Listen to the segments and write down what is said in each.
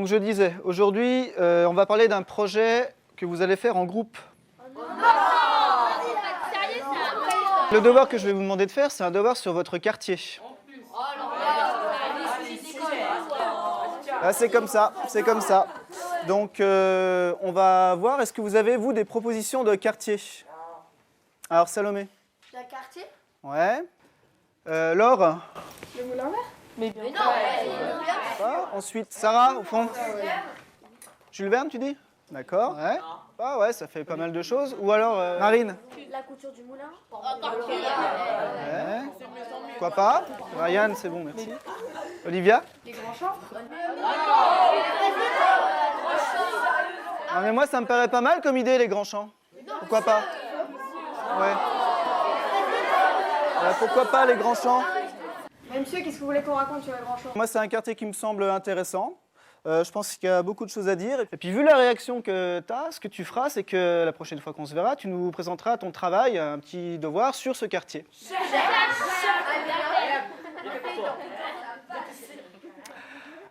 je disais, aujourd'hui, on va parler d'un projet que vous allez faire en groupe. Le devoir que je vais vous demander de faire, c'est un devoir sur votre quartier. Ah, c'est comme ça, c'est comme ça. Donc, on va voir, est-ce que vous avez, vous, des propositions de quartier? Alors, Salomé? Le quartier? Ouais. Laure? Le moulin vert? Mais bien. Ah, ensuite, Sarah, au fond? Jules Verne, tu dis? D'accord, ouais. Ah ouais, ça fait pas mal de choses. Ou alors, Marine? La couture du moulin? Ouais. Pourquoi pas? Ryan, c'est bon, merci. Olivia? Les grands champs? Ah, mais moi, ça me paraît pas mal comme idée, les grands champs. Pourquoi pas? Ouais. Pourquoi pas les grands champs? Mais monsieur, qu'est-ce que vous voulez qu'on raconte sur les grands champs? Moi, c'est un quartier qui me semble intéressant. Je pense qu'il y a beaucoup de choses à dire. Et puis, vu la réaction que tu as, ce que tu feras, c'est que la prochaine fois qu'on se verra, tu nous présenteras ton travail, un petit devoir sur ce quartier.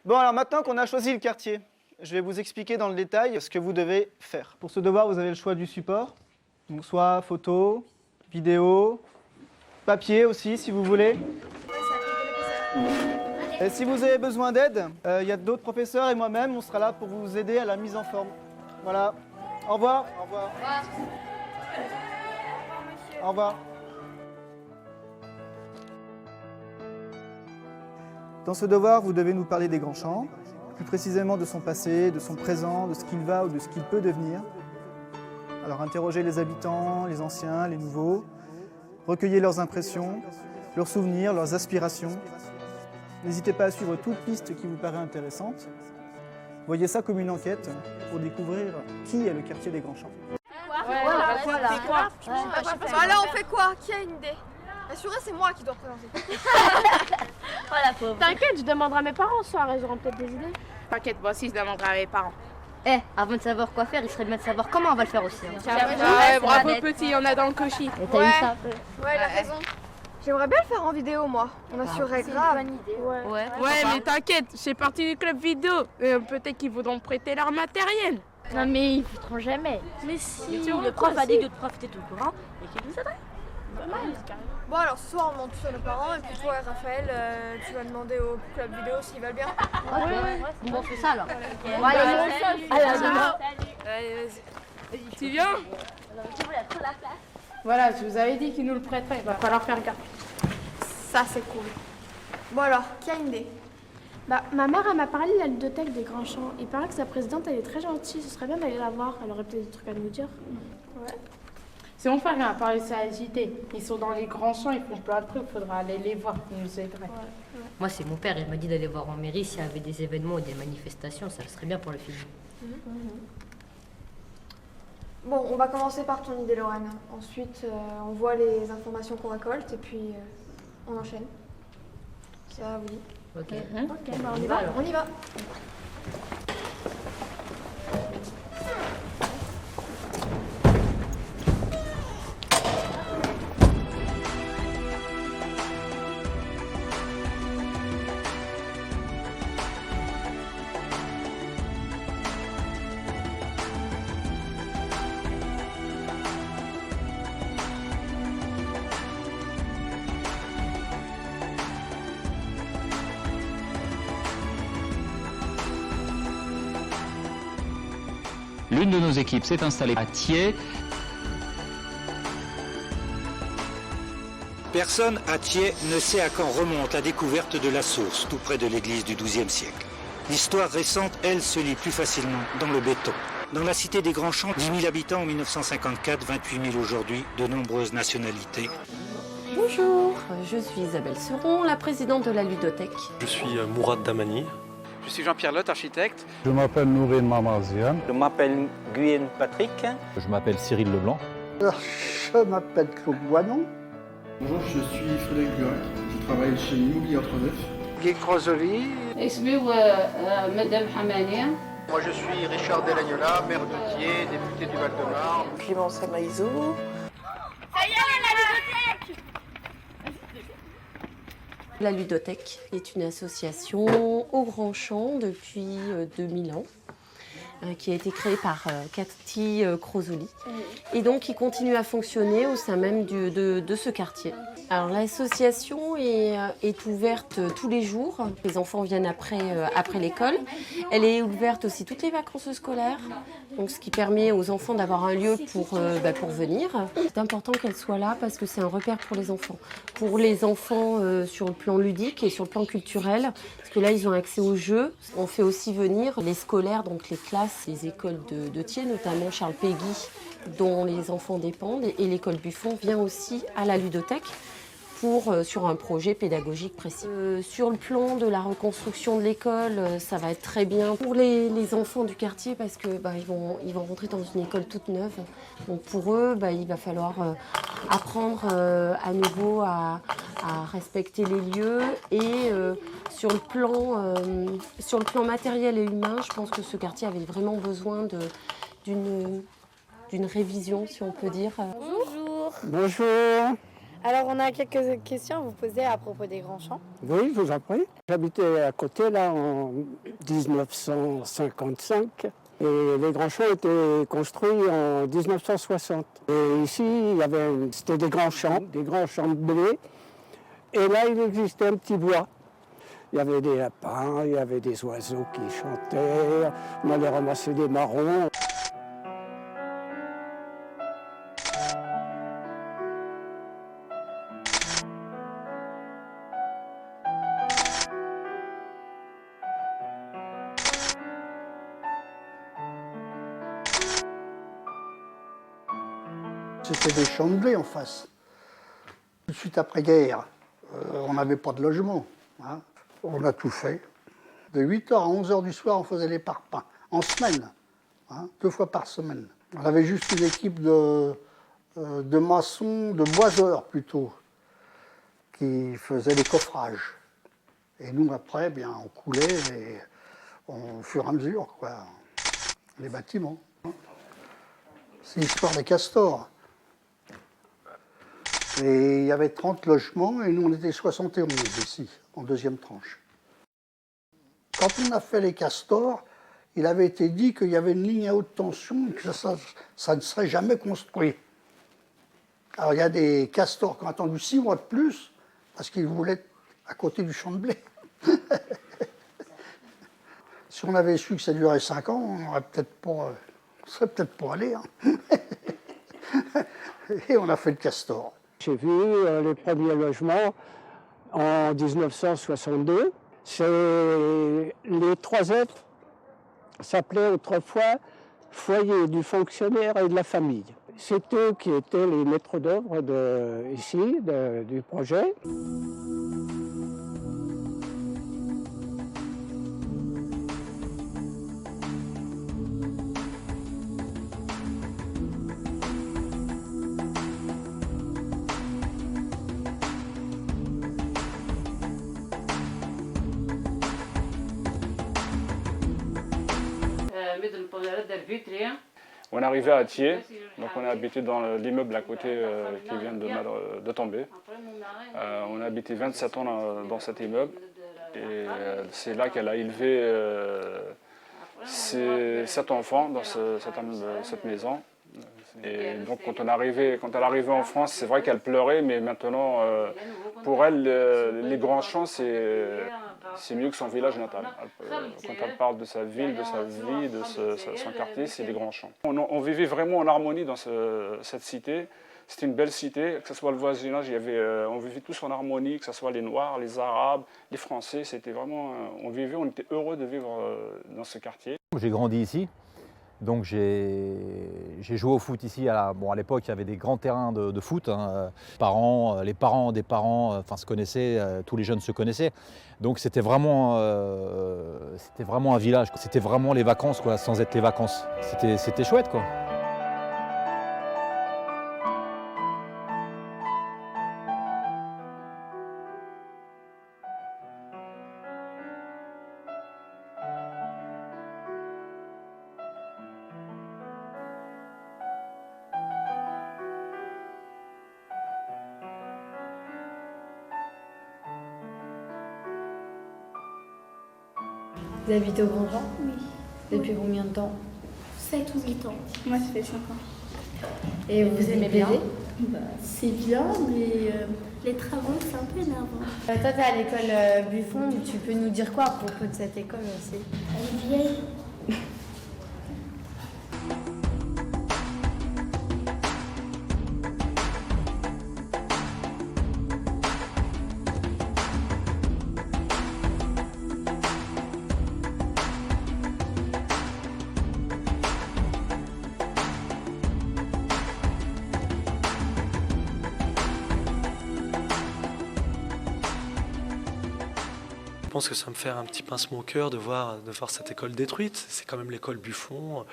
Bon, alors maintenant qu'on a choisi le quartier, je vais vous expliquer dans le détail ce que vous devez faire. Pour ce devoir, vous avez le choix du support. Donc, soit photo, vidéo, papier aussi, si vous voulez. Et si vous avez besoin d'aide, il y a d'autres professeurs et moi-même, on sera là pour vous aider à la mise en forme. Voilà. Au revoir. Au revoir. Au revoir. Dans ce devoir, vous devez nous parler des grands champs, plus précisément de son passé, de son présent, de ce qu'il va ou de ce qu'il peut devenir. Alors interrogez les habitants, les anciens, les nouveaux, recueillez leurs impressions, leurs souvenirs, leurs aspirations. N'hésitez pas à suivre toute piste qui vous paraît intéressante. Voyez ça comme une enquête pour découvrir qui est le quartier des Grands Champs. Voilà. Bah là, on fait quoi? Qui a une idée? Assuré, c'est moi qui dois présenter. Voilà, pauvre. T'inquiète, je demanderai à mes parents ce soir, ils auront peut-être des idées. T'inquiète, moi aussi je demanderai à mes parents. Avant de savoir quoi faire, il serait bien de savoir comment on va le faire aussi. Hein. Ouais, bravo petit, il y en a dans le cochis. Et t'as Ouais. eu ça un peu. Ouais, il a raison. J'aimerais bien le faire en vidéo, moi. On assurerait grave. Ouais. Ouais, mais t'inquiète, je fais partie du club vidéo. Peut-être qu'ils voudront prêter leur matériel. Non mais ils foutront jamais. Mais si, le prof a dit que le prof était tout courant et qu'il nous aiderait. Bon, alors ce soir, on demande tous à nos parents. Et puis toi, Raphaël, tu vas demander au club vidéo s'ils veulent bien. Bon, on fait ça alors. Allez, vas-y. Tu viens? Voilà, je vous avais dit qu'ils nous le prêteraient. Il va falloir faire gaffe. Ça, c'est cool. Bon, alors, qui a une idée? Bah, ma mère, elle m'a parlé de la ludothèque des Grands Champs. Il paraît que sa présidente, elle est très gentille. Ce serait bien d'aller la voir. Elle aurait peut-être des trucs à nous dire. Ouais. Si on fait rien, à part les agiter, ils sont dans les grands champs, ils font plein de trucs, il faudra aller les voir, ils nous aideraient. Moi, c'est mon père, il m'a dit d'aller voir en mairie s'il y avait des événements ou des manifestations, ça serait bien pour le film. Bon, on va commencer par ton idée, Lorraine. Ensuite, on voit les informations qu'on récolte et puis on enchaîne. Ça vous dit? Ok. Ok, bah on y va alors. On y va. L'une de nos équipes s'est installée à Thiers. Personne à Thiers ne sait à quand remonte la découverte de la source, tout près de l'église du XIIe siècle. L'histoire récente, elle, se lit plus facilement dans le béton. Dans la cité des Grands Champs, 10 000 habitants en 1954, 28 000 aujourd'hui, de nombreuses nationalités. Bonjour, je suis Isabelle Seron, la présidente de la ludothèque. Je suis Mourad Damani. Je suis Jean-Pierre Lotte, architecte. Je m'appelle Nourine Mamazian. Je m'appelle Guyenne Patrick. Je m'appelle Cyril Leblanc. Je m'appelle Claude Boinon. Bonjour, je suis Frédéric Burac. Je travaille chez Immobilier Entreneuf. Guy Crozoli. Madame Hamania. Moi je suis Richard Delagnola, maire de Thiers, député du Val-de-Marne. Clémence Amaïzo. Ça y est, la ludothèque! La ludothèque est une association au Grand Champ depuis 2000 ans. Qui a été créée par Cathy Crozoli et donc qui continue à fonctionner au sein même de ce quartier. Alors l'association est ouverte tous les jours, les enfants viennent après l'école. Elle est ouverte aussi toutes les vacances scolaires, donc ce qui permet aux enfants d'avoir un lieu pour venir. C'est important qu'elle soit là parce que c'est un repère pour les enfants. Pour les enfants sur le plan ludique et sur le plan culturel, parce que là ils ont accès aux jeux. On fait aussi venir les scolaires, donc les classes, les écoles de Thiers, notamment Charles Péguy, dont les enfants dépendent, et l'école Buffon vient aussi à la ludothèque sur un projet pédagogique précis. Sur le plan de la reconstruction de l'école, ça va être très bien pour les enfants du quartier parce que ils vont rentrer dans une école toute neuve. Donc pour eux, il va falloir apprendre à nouveau à respecter les lieux et sur le plan matériel et humain, je pense que ce quartier avait vraiment besoin d'une révision, si on peut dire. Bonjour. Bonjour. Alors, on a quelques questions à vous poser à propos des Grands Champs. Oui, je vous en prie. J'habitais à côté, là, en 1955. Et les Grands Champs étaient construits en 1960. Et ici, c'était des grands champs de blé. Et là, il existait un petit bois. Il y avait des lapins, il y avait des oiseaux qui chantaient. On allait ramasser des marrons. C'était des champs de blé en face. Tout de suite après-guerre, on n'avait pas de logement. Hein. On a tout fait. De 8h à 11h du soir, on faisait les parpaings, en semaine, 2 fois par semaine. On avait juste une équipe de maçons, de boiseurs plutôt, qui faisaient les coffrages. Et nous, après, on coulait au fur et à mesure, les bâtiments. C'est l'histoire des castors. Et il y avait 30 logements et nous on était 71 ici, en deuxième tranche. Quand on a fait les castors, il avait été dit qu'il y avait une ligne à haute tension et que ça ne serait jamais construit. Alors il y a des castors qui ont attendu 6 mois de plus parce qu'ils voulaient être à côté du champ de blé. Si on avait su que ça durait 5 ans, on serait peut-être pas allé. Et on a fait le castor. J'ai vu les premiers logements en 1962. Les 3 F s'appelaient autrefois foyer du fonctionnaire et de la famille. C'est eux qui étaient les maîtres d'œuvre du projet. On est arrivé à Thiers, donc on a habité dans l'immeuble à côté qui vient de tomber. On a habité 27 ans dans cet immeuble et c'est là qu'elle a élevé ses 7 enfants dans cette maison. Et donc quand elle est arrivée en France, c'est vrai qu'elle pleurait, mais maintenant pour elle, les Grands Champs, c'est mieux que son village natal. Quand elle parle de sa ville, de sa vie, de son quartier, c'est les Grands Champs. On vivait vraiment en harmonie dans cette cité. C'était une belle cité, que ce soit le voisinage, on vivait tous en harmonie, que ce soit les Noirs, les Arabes, les Français. C'était vraiment, on était heureux de vivre dans ce quartier. J'ai grandi ici. Donc j'ai joué au foot ici. À l'époque, il y avait des grands terrains de foot. Les parents des parents se connaissaient, tous les jeunes se connaissaient. Donc c'était vraiment un village. C'était vraiment les vacances, sans être les vacances. C'était chouette, quoi. Vous habitez au Grand Champ? Oui. Depuis combien de temps? 7 ou 8 ans. Moi, ça fait 5 ans. Et vous aimez bien? C'est bien, mais les travaux, c'est un peu énervant. Toi, tu es à l'école Buffon. Tu peux nous dire quoi à propos de cette école aussi? Elle est vieille. Je pense que ça me fait un petit pincement au cœur de voir cette école détruite. C'est quand même l'école Buffon.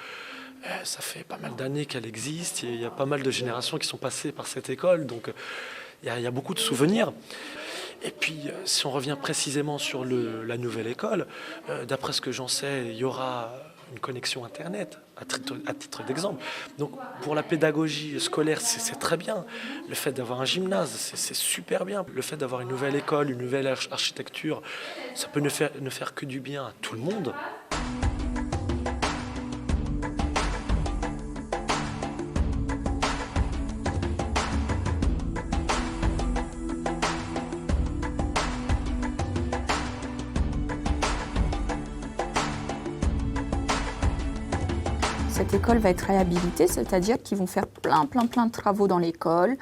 Ça fait pas mal d'années qu'elle existe. Il y a pas mal de générations qui sont passées par cette école. Donc il y a beaucoup de souvenirs. Et puis, si on revient précisément sur la nouvelle école, d'après ce que j'en sais, il y aura une connexion Internet, à titre d'exemple. Donc, pour la pédagogie scolaire, c'est très bien. Le fait d'avoir un gymnase, c'est super bien. Le fait d'avoir une nouvelle école, une nouvelle architecture, ça peut ne faire que du bien à tout le monde. Cette école va être réhabilitée, c'est-à-dire qu'ils vont faire plein de travaux dans l'école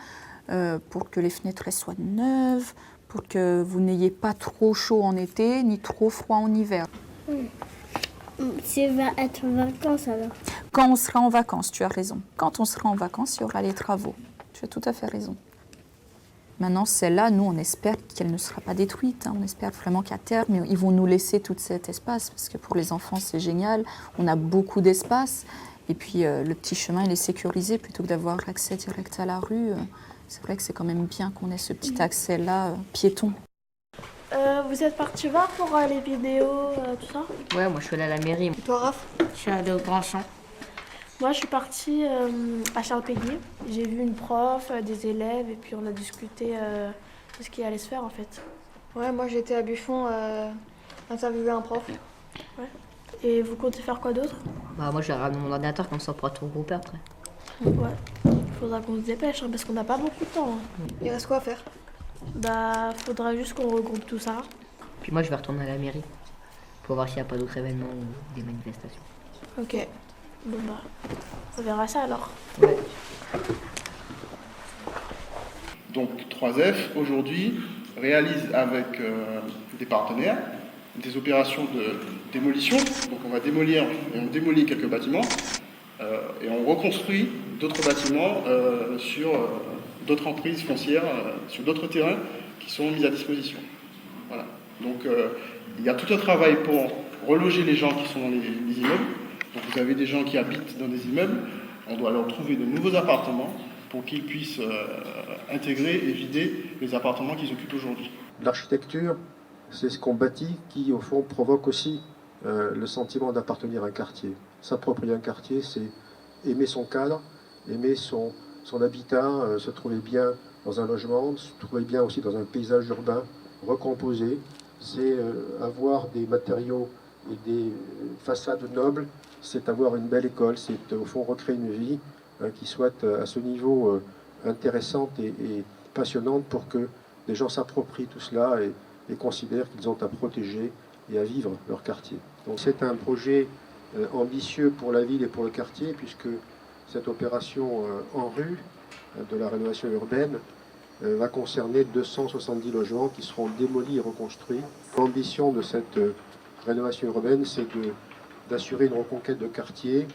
pour que les fenêtres soient neuves, pour que vous n'ayez pas trop chaud en été ni trop froid en hiver. Ça va être vacances alors? Quand on sera en vacances, tu as raison. Quand on sera en vacances, il y aura les travaux. Tu as tout à fait raison. Maintenant, celle-là, nous, on espère qu'elle ne sera pas détruite. On espère vraiment qu'à terme, ils vont nous laisser tout cet espace. Parce que pour les enfants, c'est génial. On a beaucoup d'espace. Et puis, le petit chemin, il est sécurisé plutôt que d'avoir l'accès direct à la rue. C'est vrai que c'est quand même bien qu'on ait ce petit accès-là piéton. Vous êtes parti voir pour les vidéos, tout ça? Ouais, moi je suis allée à la mairie. Toi, Raph? Je suis allée au Grand Champ. Moi, je suis partie à Charles-Péguy. J'ai vu une prof, des élèves, et puis on a discuté de ce qui allait se faire, en fait. Ouais, moi, j'étais à Buffon interviewer un prof. Ouais. Et vous comptez faire quoi d'autre? Bah, moi je vais ramener mon ordinateur comme ça on pourra tout regrouper après. Ouais. Il faudra qu'on se dépêche, parce qu'on n'a pas beaucoup de temps. Il reste quoi à faire? Bah, faudra juste qu'on regroupe tout ça. Puis moi je vais retourner à la mairie pour voir s'il n'y a pas d'autres événements ou des manifestations. Ok. Bon bah, on verra ça alors. Ouais. Donc 3F, aujourd'hui, réalise avec des partenaires des opérations de démolition. Donc on va démolir, et on démolit quelques bâtiments, et on reconstruit d'autres bâtiments sur d'autres emprises foncières, sur d'autres terrains qui sont mis à disposition. Voilà. Donc il y a tout un travail pour reloger les gens qui sont dans les immeubles. Donc vous avez des gens qui habitent dans des immeubles, on doit leur trouver de nouveaux appartements pour qu'ils puissent intégrer et vider les appartements qu'ils occupent aujourd'hui. L'architecture, c'est ce qu'on bâtit qui, au fond, provoque aussi le sentiment d'appartenir à un quartier. S'approprier un quartier, c'est aimer son cadre, aimer son habitat, se trouver bien dans un logement, se trouver bien aussi dans un paysage urbain recomposé. C'est avoir des matériaux et des façades nobles, c'est avoir une belle école, c'est au fond recréer une vie qui soit à ce niveau intéressante et passionnante pour que les gens s'approprient tout cela et considèrent qu'ils ont à protéger et à vivre leur quartier. Donc c'est un projet ambitieux pour la ville et pour le quartier, puisque cette opération en rue de la rénovation urbaine va concerner 270 logements qui seront démolis et reconstruits. L'ambition de cette rénovation urbaine, c'est d'assurer une reconquête de quartier,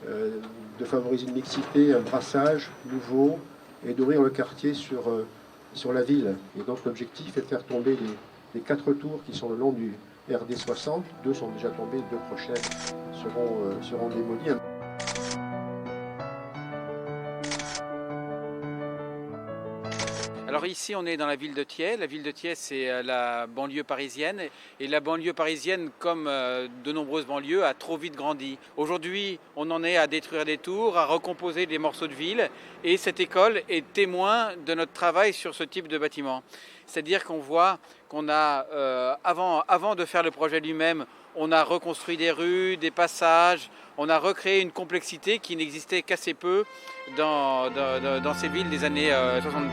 de favoriser une mixité, un brassage nouveau et d'ouvrir le quartier sur la ville. Et donc l'objectif est de faire tomber les 4 tours qui sont le long du RD 60. 2 sont déjà tombés, 2 prochaines seront démolies. Alors ici, on est dans la ville de Thiais. La ville de Thiais, c'est la banlieue parisienne. Et la banlieue parisienne, comme de nombreuses banlieues, a trop vite grandi. Aujourd'hui, on en est à détruire des tours, à recomposer des morceaux de ville. Et cette école est témoin de notre travail sur ce type de bâtiment. C'est-à-dire qu'on voit qu'on a, avant de faire le projet lui-même, On a reconstruit des rues, des passages, on a recréé une complexité qui n'existait qu'assez peu dans ces villes des années 70.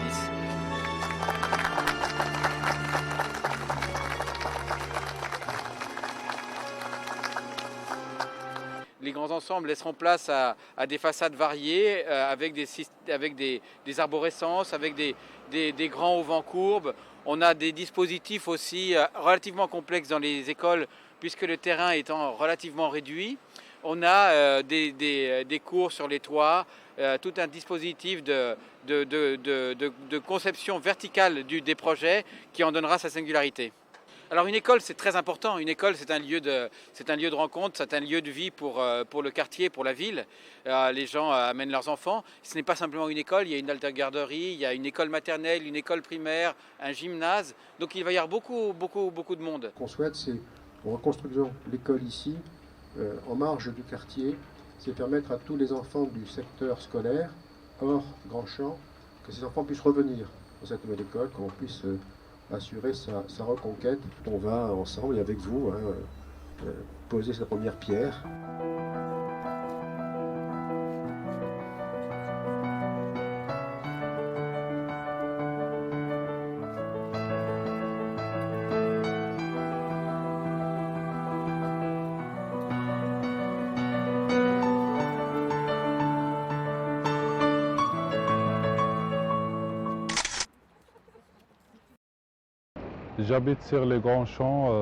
Les grands ensembles laisseront place à des façades variées avec des arborescences, avec des grands auvents courbes. On a des dispositifs aussi relativement complexes dans les écoles puisque le terrain étant relativement réduit. On a des cours sur les toits, tout un dispositif de conception verticale des projets qui en donnera sa singularité. Alors une école, c'est très important. Une école, c'est un lieu de rencontre, c'est un lieu de vie pour le quartier, pour la ville. Les gens amènent leurs enfants. Ce n'est pas simplement une école, il y a une alta-garderie, il y a une école maternelle, une école primaire, un gymnase. Donc il va y avoir beaucoup de monde. Ce qu'on souhaite, c'est, en reconstruisant l'école ici, en marge du quartier, c'est permettre à tous les enfants du secteur scolaire, hors Grand Champ, que ces enfants puissent revenir dans cette nouvelle école, qu'on puisse assurer sa reconquête. On va ensemble et avec vous poser sa première pierre. J'habite sur les Grands Champs,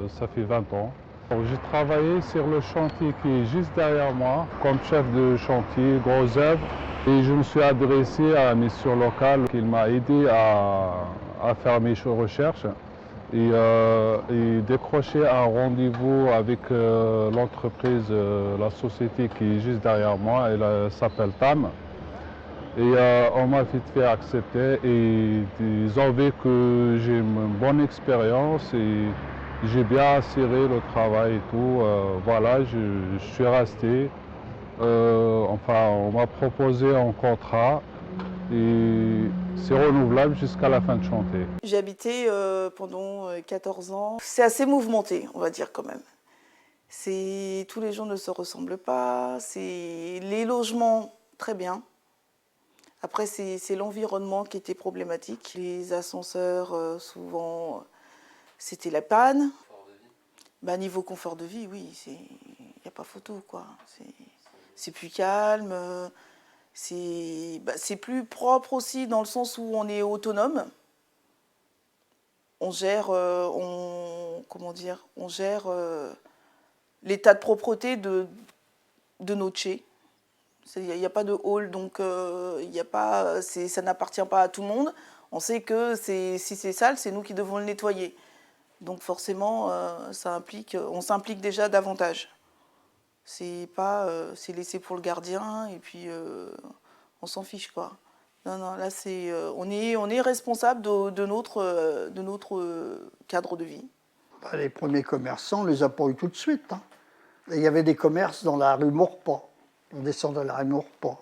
ça fait 20 ans. J'ai travaillé sur le chantier qui est juste derrière moi, comme chef de chantier, gros œuvre. Et je me suis adressé à la mission locale qui m'a aidé à faire mes recherches et décrocher un rendez-vous avec l'entreprise, la société qui est juste derrière moi. Elle s'appelle TAM. Et on m'a vite fait accepter et ils ont vu que j'ai une bonne expérience et j'ai bien assuré le travail et tout. Voilà, je suis resté. Enfin, on m'a proposé un contrat et c'est renouvelable jusqu'à la fin de chantier. J'ai habité pendant 14 ans. C'est assez mouvementé, on va dire quand même. Tous les gens ne se ressemblent pas. Les logements, très bien. Après, c'est l'environnement qui était problématique. Les ascenseurs, souvent, c'était la panne. Niveau confort de vie, oui, il n'y a pas photo, quoi. C'est plus calme. C'est plus propre aussi dans le sens où on est autonome. On gère, l'état de propreté de notre chez. Il n'y a pas de hall, donc ça n'appartient pas à tout le monde. On sait que si c'est sale, c'est nous qui devons le nettoyer. Donc forcément, on s'implique déjà davantage. C'est laissé pour le gardien et puis on s'en fiche, quoi. Non, là on est responsable de notre cadre de vie. Les premiers commerçants, on ne les a pas eu tout de suite. Hein. Il y avait des commerces dans la rue Maurepas. On descend de la rue Maurepas.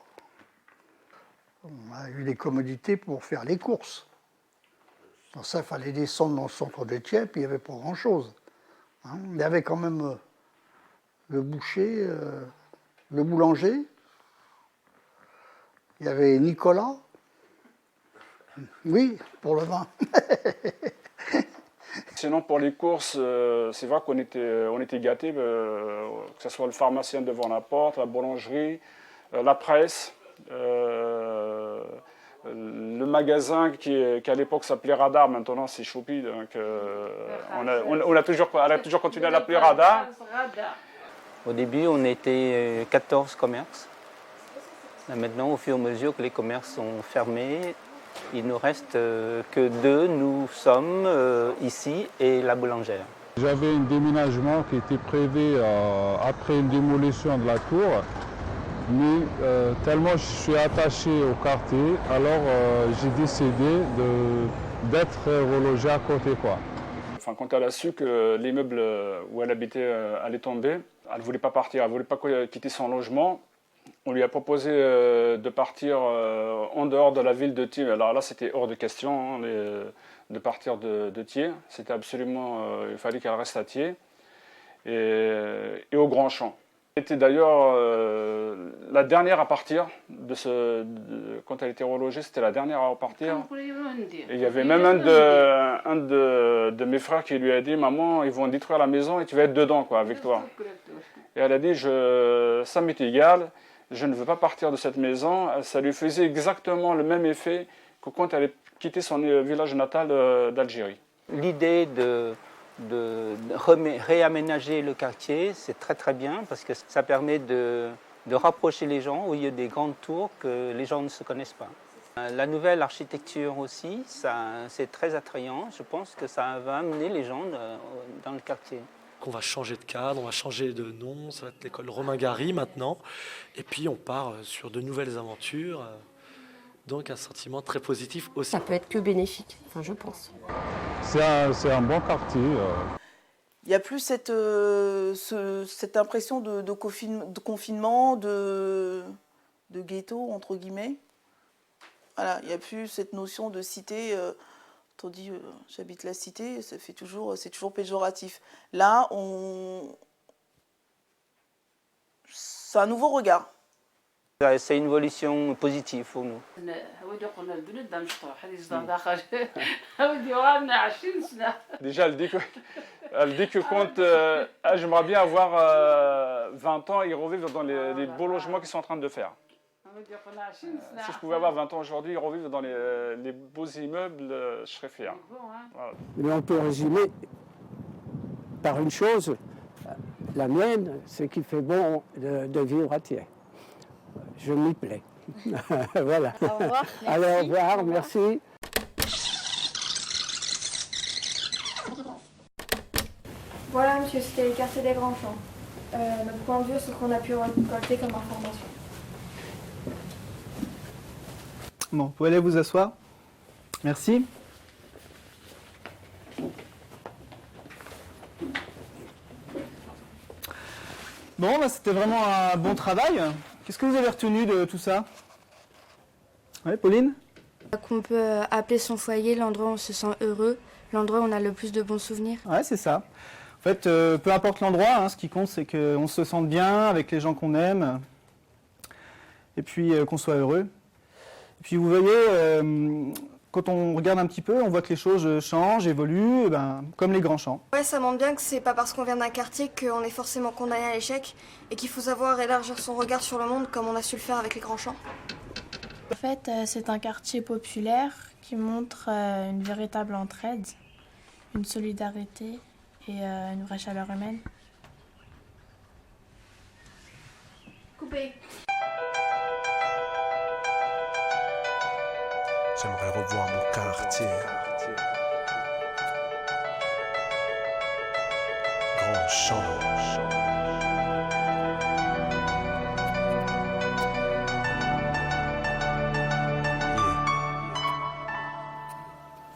On a eu des commodités pour faire les courses. Dans ça, il fallait descendre dans le centre de Thiers, puis il n'y avait pas grand-chose. Hein. Il y avait quand même le boucher, le boulanger. Il y avait Nicolas. Oui, pour le vin. Sinon, pour les courses, c'est vrai qu'on était gâtés, que ce soit le pharmacien devant la porte, la boulangerie, la presse, le magasin qui à l'époque s'appelait Radar, maintenant c'est Choupi, donc elle a toujours continué à l'appeler Radar. Au début, on était 14 commerces. Là, maintenant, au fur et à mesure que les commerces sont fermés, il ne nous reste que 2, nous sommes ici et la boulangère. J'avais un déménagement qui était prévu après une démolition de la tour, mais tellement je suis attaché au quartier, alors j'ai décidé d'être relogé à côté, quoi. Enfin, quand elle a su que l'immeuble où elle habitait allait tomber, elle ne voulait pas partir, elle ne voulait pas quitter son logement. On lui a proposé de partir en dehors de la ville de Thiers. Alors là, c'était hors de question hein, de partir de Thiers. C'était absolument, il fallait qu'elle reste à Thiers. et au Grand Champ. C'était d'ailleurs la dernière à partir, quand elle était relogée, c'était la dernière à partir. Et il y avait même un de mes frères qui lui a dit « Maman, ils vont détruire la maison et tu vas être dedans quoi, avec toi ». Et elle a dit « Ça m'est égal, je ne veux pas partir de cette maison ». Ça lui faisait exactement le même effet que quand elle a quitté son village natal d'Algérie. L'idée de réaménager le quartier, c'est très très bien parce que ça permet de rapprocher les gens au lieu des grandes tours que les gens ne se connaissent pas. La nouvelle architecture aussi, c'est très attrayant. Je pense que ça va amener les gens dans le quartier. On va changer de cadre, on va changer de nom, ça va être l'école Romain Gary maintenant. Et puis on part sur de nouvelles aventures. Donc un sentiment très positif aussi. Ça peut être que bénéfique, enfin, je pense. C'est un bon quartier. Il n'y a plus cette impression de confinement, de ghetto, entre guillemets. Voilà, il n'y a plus cette notion de cité. Quand on dit j'habite la cité, c'est toujours péjoratif. Là, c'est un nouveau regard. C'est une évolution positive pour nous. Déjà, elle dit que quand j'aimerais bien avoir 20 ans et revivre dans les beaux logements qu'ils sont en train de faire. Si je pouvais avoir 20 ans aujourd'hui et revivre dans les beaux immeubles, je serais fier. Voilà. Mais on peut résumer par une chose, la mienne, c'est qu'il fait bon de vivre à Thiers. Je m'y plais. Voilà. Au revoir. Allez, au revoir, merci. Voilà, monsieur, c'était le quartier des Grands Champs. Notre point de vue sur ce qu'on a pu récolter comme information. Bon, vous pouvez aller vous asseoir. Merci. Bon, bah, c'était vraiment un bon travail. Qu'est-ce que vous avez retenu de tout ça? Oui, Pauline? Qu'on peut appeler son foyer l'endroit où on se sent heureux, l'endroit où on a le plus de bons souvenirs. Ouais, c'est ça. En fait, peu importe l'endroit, ce qui compte, c'est qu'on se sente bien avec les gens qu'on aime, et puis qu'on soit heureux. Et puis vous voyez, quand on regarde un petit peu, on voit que les choses changent, évoluent, comme les Grands Champs. Ouais, ça montre bien que c'est pas parce qu'on vient d'un quartier qu'on est forcément condamné à l'échec et qu'il faut savoir élargir son regard sur le monde comme on a su le faire avec les Grands Champs. En fait, c'est un quartier populaire qui montre une véritable entraide, une solidarité et une vraie chaleur humaine. Coupé. J'aimerais revoir mon quartier. Grand Champ.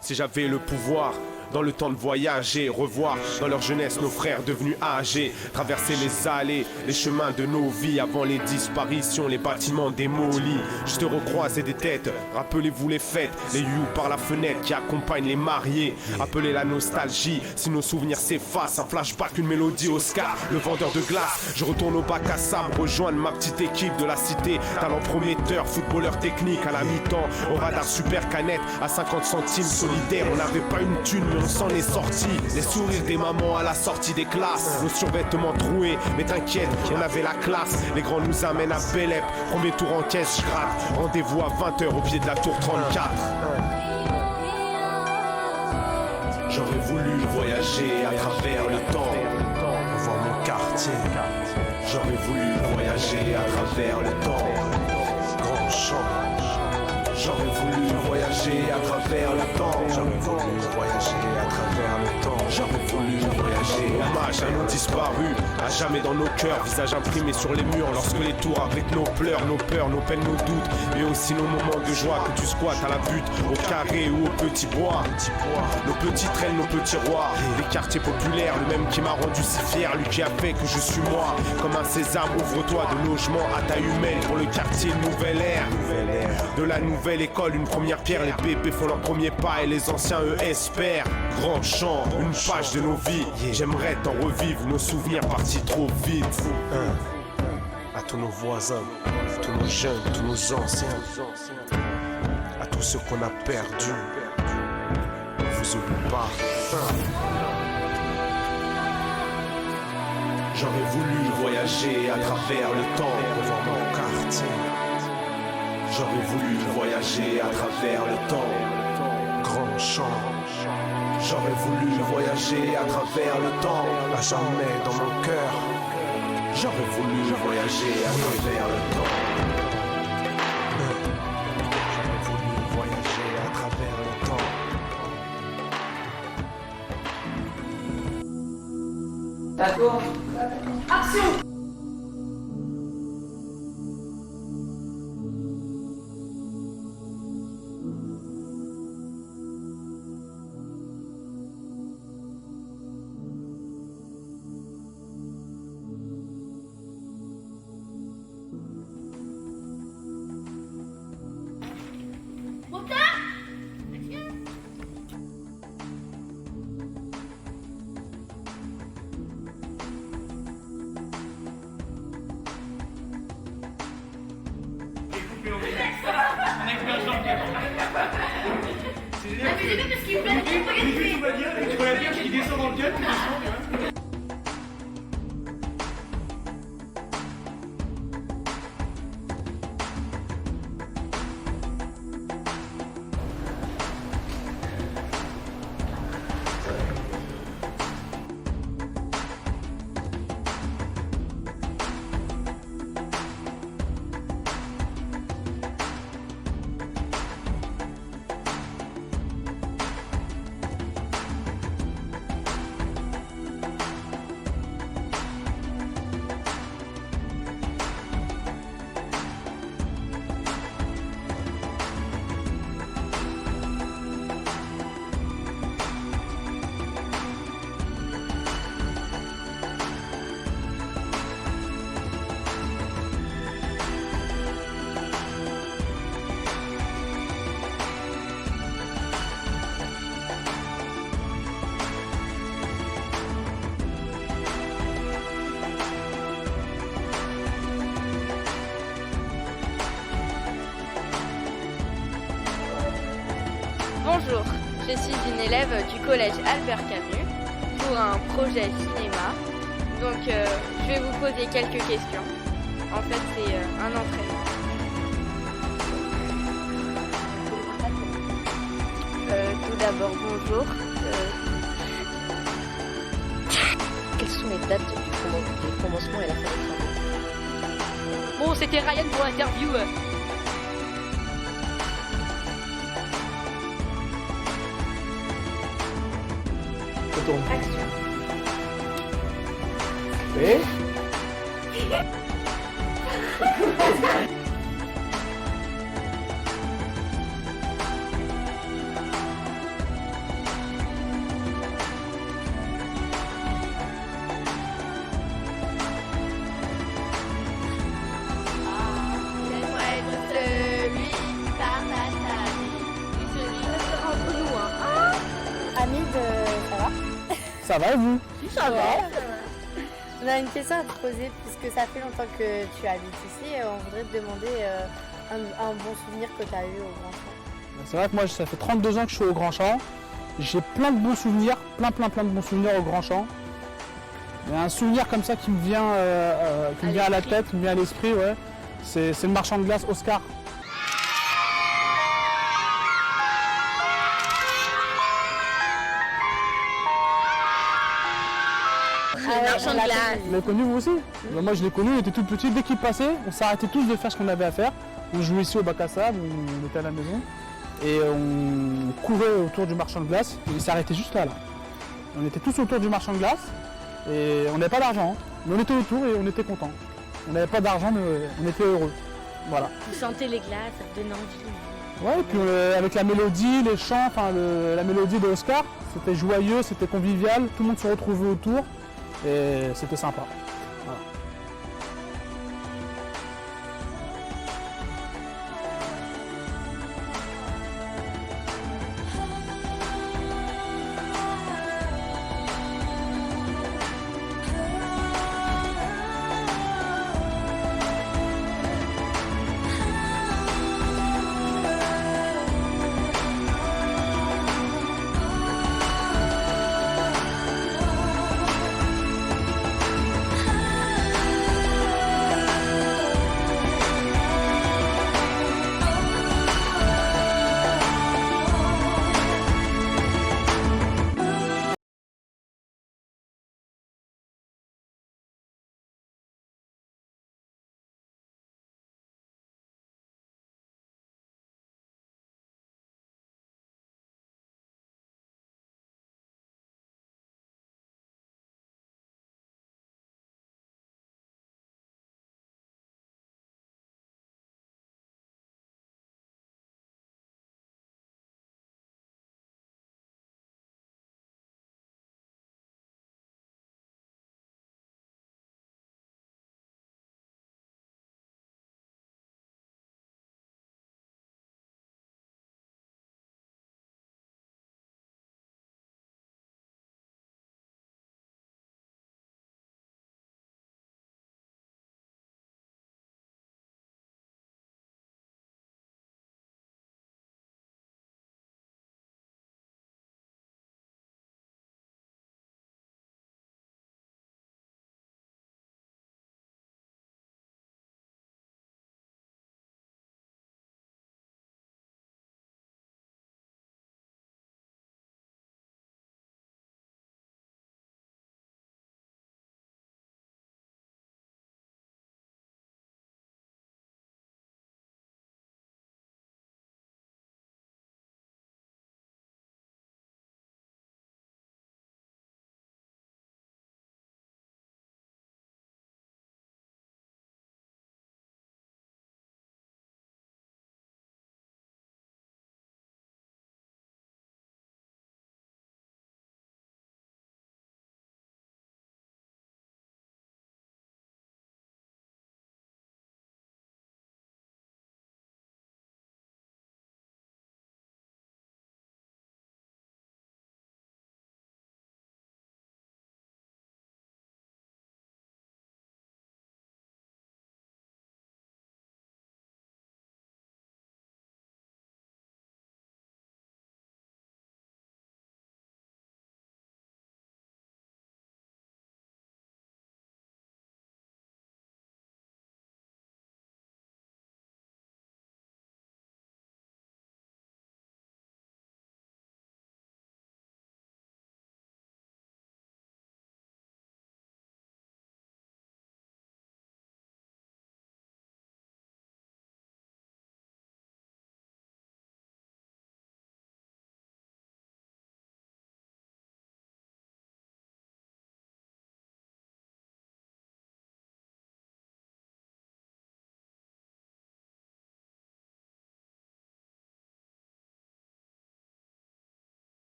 Si j'avais le pouvoir dans le temps de voyager, revoir dans leur jeunesse nos frères devenus âgés, traverser les allées, les chemins de nos vies avant les disparitions, les bâtiments démolis, juste recroiser des têtes, rappelez-vous les fêtes, les you par la fenêtre qui accompagnent les mariés, appelez la nostalgie, si nos souvenirs s'effacent, un flashback, une mélodie Oscar, le vendeur de glace, je retourne au bac à sable, rejoindre ma petite équipe de la cité, talent prometteur, footballeur technique à la mi-temps, au radar super canette, à 50 centimes solidaire, on n'avait pas une thune mais on s'en est sorti, les sourires des mamans à la sortie des classes, nos survêtements troués, mais t'inquiète, on avait la classe, les grands nous amènent à Bélep, premier tour en caisse, je gratte, rendez-vous à 20h au pied de la tour 34. J'aurais voulu voyager à travers le temps, voir mon quartier, j'aurais voulu voyager à travers le temps, Grand Champ. J'aurais voulu voyager à travers le temps. J'aurais voulu voyager à travers le temps. J'aurais voulu voyager. Hommage à nos disparus, à jamais dans nos cœurs. Visage imprimé sur les murs lorsque les tours avec nos pleurs, nos peurs, nos peines, nos doutes. Mais aussi nos moments de joie que tu squattes à la butte, au carré ou au petit bois. Nos petits traînes, nos petits rois. Les quartiers populaires, le même qui m'a rendu si fier. Lui qui a fait que je suis moi. Comme un sésame, ouvre-toi de logement à taille humaine pour le quartier Nouvelle Ère. De la nouvelle école, une première pierre, Les bébés font leur premier pas et les anciens eux espèrent. Grand chant, une page de nos vies. J'aimerais t'en revivre, nos souvenirs partis trop vite. À tous nos voisins, tous nos jeunes, tous nos anciens, à tous ceux qu'on a perdus, on vous oublie pas. J'aurais voulu voyager à travers le temps pour voir mon quartier. J'aurais voulu voyager à travers le temps, grand champ. J'aurais voulu voyager à travers le temps, à jamais dans mon cœur. J'aurais voulu voyager à travers le temps. J'aurais voulu voyager à travers le temps. D'accord. Action! Bonjour, je suis une élève du collège Albert Camus pour un projet cinéma. Donc je vais vous poser quelques questions. En fait, c'est un entraînement. Tout d'abord, bonjour. Quelles sont les dates du commencement et la fin des travaux? Bon, c'était Ryan pour l'interview. Action. Et ça va et vous? Ça va. On a une question à te poser, puisque ça fait longtemps que tu habites ici et on voudrait te demander un bon souvenir que tu as eu au Grand Champ. C'est vrai que moi, ça fait 32 ans que je suis au Grand Champ. J'ai plein de bons souvenirs, plein de bons souvenirs au Grand Champ. Il y a un souvenir comme ça qui me vient, à la tête, qui me vient à l'esprit, ouais. C'est le marchand de glace Oscar. Marchand de glace. Vous l'avez connu vous aussi? Moi je l'ai connu, il était tout petit, dès qu'il passait, on s'arrêtait tous de faire ce qu'on avait à faire. On jouait ici au bac à sable, on était à la maison et on courait autour du marchand de glace. Il s'arrêtait juste là. On était tous autour du marchand de glace et on n'avait pas d'argent, mais on était autour et on était contents. On n'avait pas d'argent mais on était heureux. Voilà. Vous sentez les glaces, ça te donne envie. Ouais, et puis avec la mélodie, les chants, la mélodie de Oscar, c'était joyeux, c'était convivial, tout le monde se retrouvait autour et c'était sympa.